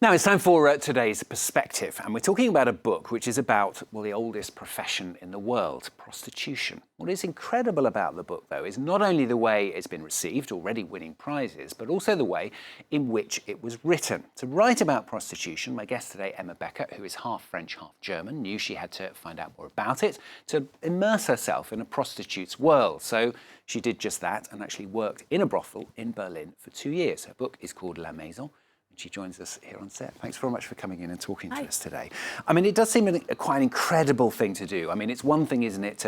Now it's time for today's perspective, and we're talking about a book which is about, well, the oldest profession in the world, prostitution. What is incredible about the book, though, is not only the way it's been received, already winning prizes, but also the way in which it was written. To write about prostitution, my guest today, Emma Becker, who is half French, half German, knew she had to find out more about it, to immerse herself in a prostitute's world. So she did just that and actually worked in a brothel in Berlin for 2 years. Her book is called Maison. She joins us here on set. Thanks very much for coming in and talking to us today. I mean, it does seem quite an incredible thing to do. I mean, it's one thing, isn't it,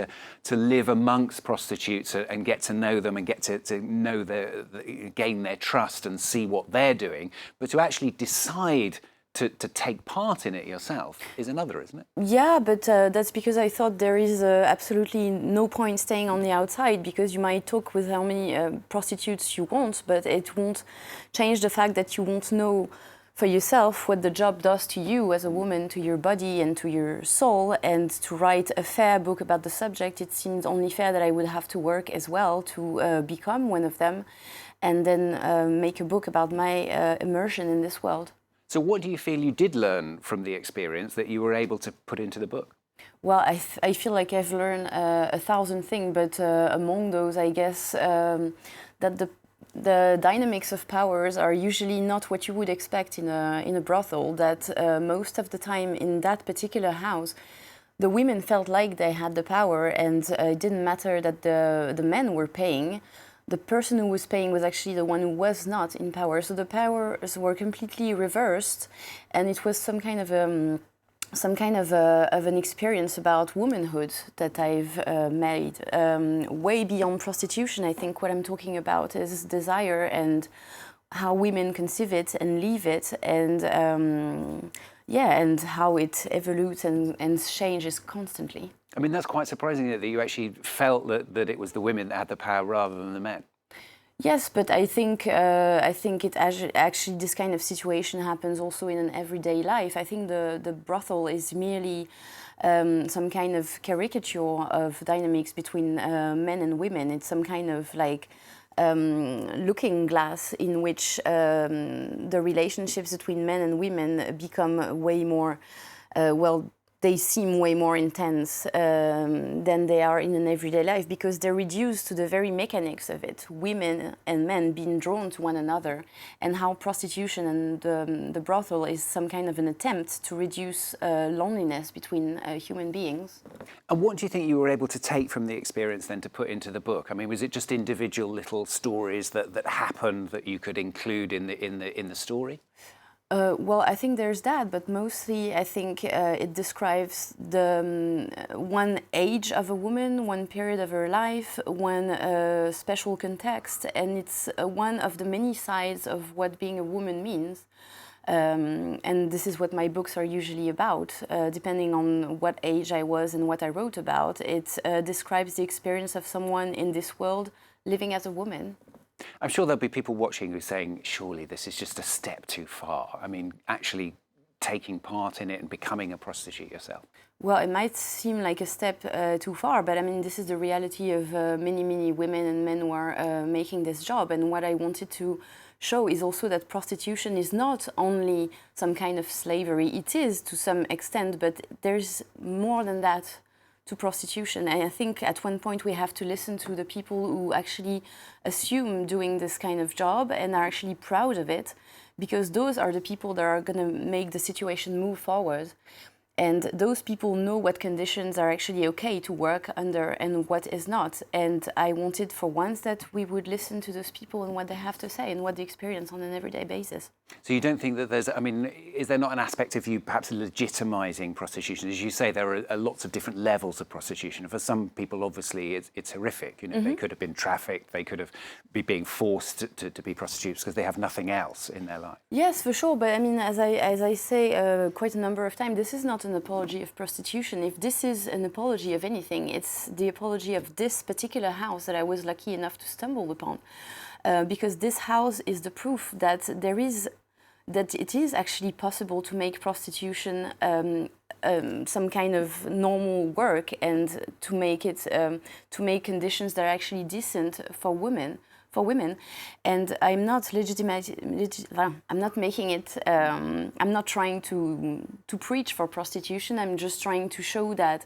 to live amongst prostitutes and get to know them and get to know gain their trust and see what they're doing, but to actually decide to take part in it yourself is another, isn't it? Yeah, but that's because I thought there is absolutely no point staying on the outside, because you might talk with how many prostitutes you want, but it won't change the fact that you won't know for yourself what the job does to you as a woman, to your body and to your soul. And to write a fair book about the subject, it seems only fair that I would have to work as well to become one of them, and then make a book about my immersion in this world. So what do you feel you did learn from the experience that you were able to put into the book? Well, I feel like I've learned 1,000 things, but among those, I guess, that the dynamics of powers are usually not what you would expect in a brothel, that most of the time in that particular house, the women felt like they had the power, and it didn't matter that the men were paying. The person who was paying was actually the one who was not in power. So the powers were completely reversed, and it was some kind of an experience about womanhood that I've made. Way beyond prostitution, I think what I'm talking about is desire and how women conceive it and live it, and and how it evolves and changes constantly. I mean, that's quite surprising that you actually felt that it was the women that had the power rather than the men. Yes, but I think it actually this kind of situation happens also in an everyday life. I think the brothel is merely some kind of caricature of dynamics between men and women. It's some kind of like looking glass in which the relationships between men and women become way more, they seem way more intense than they are in an everyday life, because they're reduced to the very mechanics of it, women and men being drawn to one another, and how prostitution and the brothel is some kind of an attempt to reduce loneliness between human beings. And what do you think you were able to take from the experience then to put into the book? I mean, was it just individual little stories that happened that you could include in the story? Well, I think there's that, but mostly I think it describes the one age of a woman, one period of her life, one special context, and it's one of the many sides of what being a woman means. And this is what my books are usually about. Depending on what age I was and what I wrote about, it describes the experience of someone in this world living as a woman. I'm sure there'll be people watching who are saying, surely this is just a step too far. I mean, actually taking part in it and becoming a prostitute yourself. Well, it might seem like a step too far, but I mean, this is the reality of many, many women and men who are making this job. And what I wanted to show is also that prostitution is not only some kind of slavery. It is to some extent, but there's more than that to prostitution. And I think at one point we have to listen to the people who actually assume doing this kind of job and are actually proud of it, because those are the people that are going to make the situation move forward. And those people know what conditions are actually okay to work under and what is not. And I wanted for once that we would listen to those people and what they have to say and what they experience on an everyday basis. So you don't think that there's, I mean, is there not an aspect of you perhaps legitimizing prostitution? As you say, there are lots of different levels of prostitution. For some people, obviously, it's horrific. You know, they could have been trafficked, they could have be being forced to be prostitutes because they have nothing else in their life. Yes, for sure. But I mean, as I say quite a number of times, this is not an apology of prostitution. If this is an apology of anything, it's the apology of this particular house that I was lucky enough to stumble upon. Because this house is the proof that it is actually possible to make prostitution some kind of normal work, and to make conditions that are actually decent for women, for women, and I'm not I'm not making it. I'm not trying to preach for prostitution. I'm just trying to show that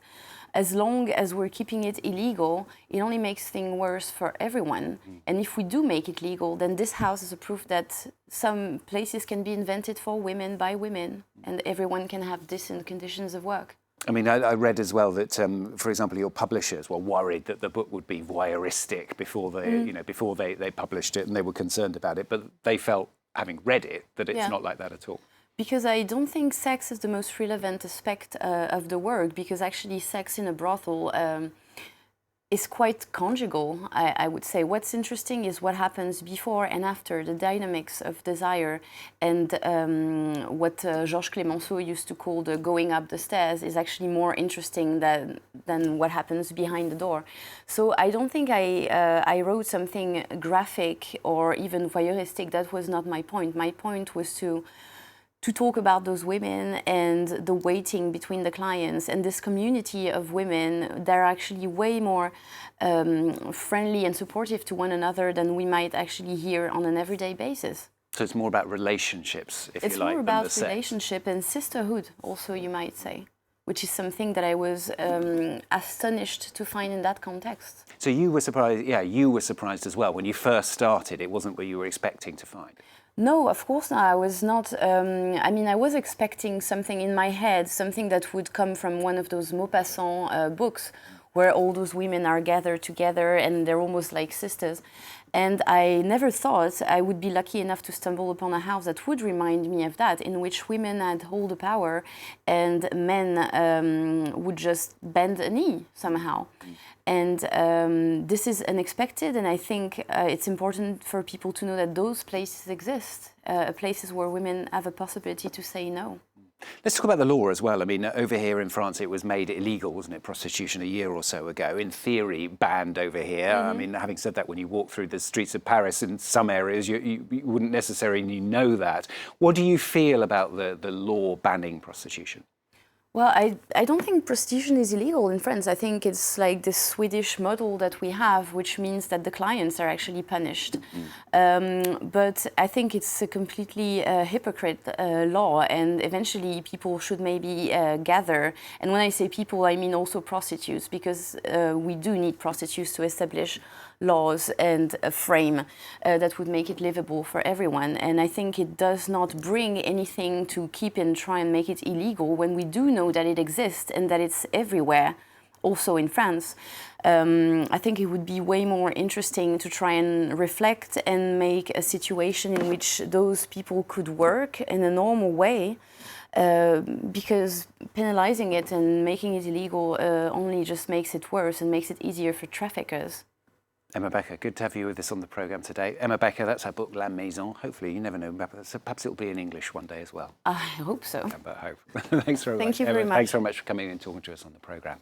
as long as we're keeping it illegal, it only makes things worse for everyone. And if we do make it legal, then this house is a proof that some places can be invented for women by women, and everyone can have decent conditions of work. I mean, I read as well that, for example, your publishers were worried that the book would be voyeuristic before they published it, and they were concerned about it. But they felt, having read it, that it's not like that at all. Because I don't think sex is the most relevant aspect of the work, because actually sex in a brothel is quite conjugal, I would say. What's interesting is what happens before and after, the dynamics of desire, and what Georges Clemenceau used to call the going up the stairs is actually more interesting than what happens behind the door. So I don't think I wrote something graphic or even voyeuristic. That was not my point. My point was to talk about those women and the waiting between the clients and this community of women that are actually way more friendly and supportive to one another than we might actually hear on an everyday basis. So it's more about relationships, if you like, It's more than about the sex. relationship and sisterhood also, you might say, which is something that I was astonished to find in that context. So you were surprised, you were surprised as well. When you first started, it wasn't what you were expecting to find. No, of course not. I was not. I mean, I was expecting something in my head, something that would come from one of those Maupassant books, where all those women are gathered together and they're almost like sisters. And I never thought I would be lucky enough to stumble upon a house that would remind me of that, in which women had all the power and men would just bend a knee somehow. And this is unexpected, and I think it's important for people to know that those places exist, places where women have a possibility to say no. Let's talk about the law as well. I mean, over here in France, it was made illegal, wasn't it, prostitution a year or so ago. In theory, banned over here. I mean, having said that, when you walk through the streets of Paris, in some areas, you wouldn't necessarily know that. What do you feel about the law banning prostitution? Well, I don't think prostitution is illegal in France. I think it's like this Swedish model that we have, which means that the clients are actually punished. But I think it's a completely hypocrite law, and eventually people should maybe gather. And when I say people, I mean also prostitutes, because we do need prostitutes to establish laws and a frame that would make it livable for everyone. And I think it does not bring anything to keep and try and make it illegal when we do know that it exists and that it's everywhere, also in France. I think it would be way more interesting to try and reflect and make a situation in which those people could work in a normal way, because penalizing it and making it illegal only just makes it worse and makes it easier for traffickers. Emma Becker, good to have you with us on the programme today. Emma Becker, that's her book, La Maison. Hopefully, you never know, perhaps it'll be in English one day as well. I hope so. But hope. Thanks very much. Thank you very Emma, much. Thanks very much for coming in and talking to us on the programme.